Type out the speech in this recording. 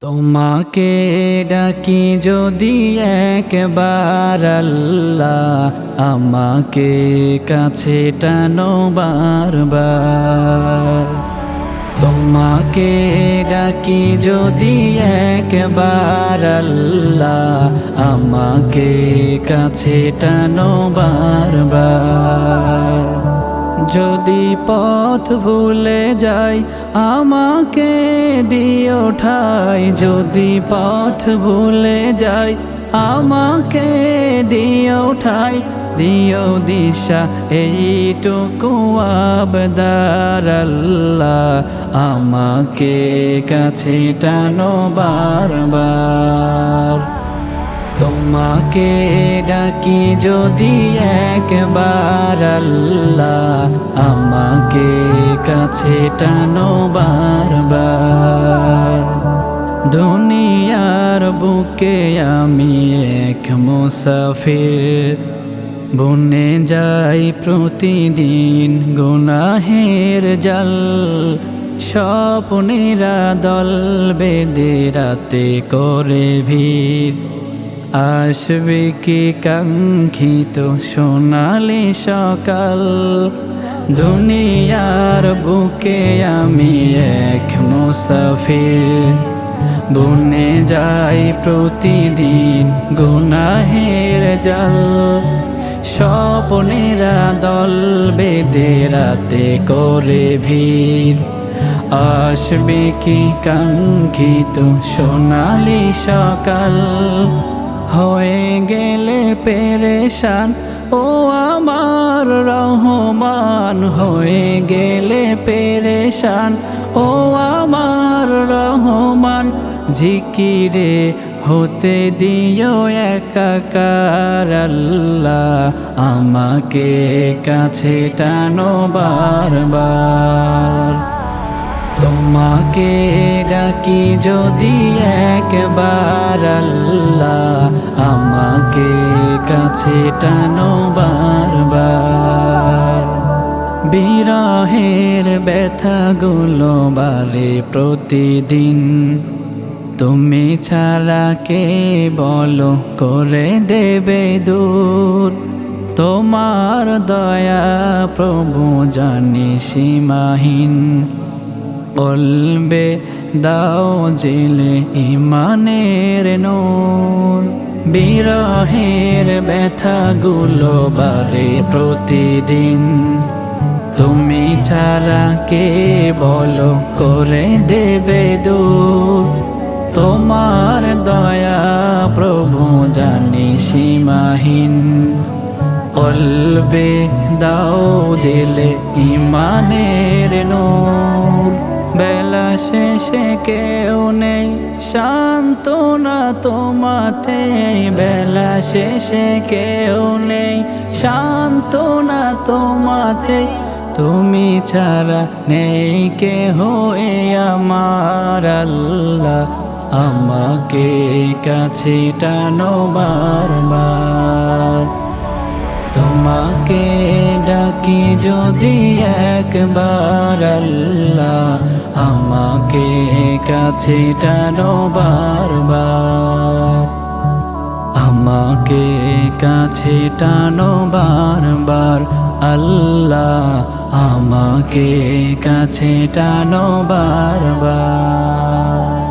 তোমাকে ডাকি যদি একবার আল্লাহ, আমাকে কাছে টানো বারবার। তোমাকে ডাকি যদি একবার আল্লাহ, আমাকে কাছে টানো বারবার। যদি পথ ভুলে যাই আমাকে দিও ঠাই, যদি পথ ভুলে যাই আমাকে দিও ঠাই, দিও দিশা এইটুকু আবদার আল্লাহ, আমাকে কাছে টানো বারবার। তোমাকে ডাকি যদি একবার আল্লাহ, আমাকে কাছে টানো বারবার। দুনিয়ার বুকে আমি এক মুসাফির, বনে যাই প্রতিদিন গুনাহের জাল। স্বপ্নেরা দল বেঁধে রাতে করে ভিড়, আসবে কি কাঙ্ক্ষিত সোনালি সকাল। দুনিয়ার বুকে আমি এক মুসাফির, বনে যাই প্রতিদিন গুনাহের জাল। স্বপ্নেরা দল বেঁধে রাতে করে ভিড়, আসবে কি কাঙ্ক্ষিত সোনালি সকাল। হয়ে গেলে পেরেশান ও আমার রহমান, হয়ে গেলে পেরেশান ও আমার রহমান। জিকিরে হতে দিও একাকার আল্লাহ, আমাকে কাছে টানো বারবার। তোমাকে ডাকি যদি একবার আল্লাহ, আমাকে কাছে টানো বারবার। বিরহের ব্যথাগুলো বাড়ে প্রতিদিন, তুমি ছাড়া কে বলো করে দেবে দূর। তোমার দয়া প্রভু জানি সীমাহীন, কলবে দাও জেলে ইমানের নূর। বিরহের ব্যথাগুলো বাড়ে প্রতিদিন, তুমি ছাড়া কে বলো করে দেবে দূর। তোমার দয়া প্রভু জানি সীমাহীন, কলবে দাও জেলে ইমানের নূর। বেলা শেষে কেউ নেই সান্ত্বনা তোমাতে, বেলা শেষে কেউ নেই সান্ত্বনা তোমাতে। তুমি ছাড়া নেই কেহ এ আমার আল্লাহ, আমাকে কাছে টানো বারবার। তোমাকে ডাকি যদি একবার আল্লাহ, আমাকে কাছে টানো বারবার। আমাকে কাছে টানো বারবার আল্লাহ, আমাকে কাছে টানো বারবার।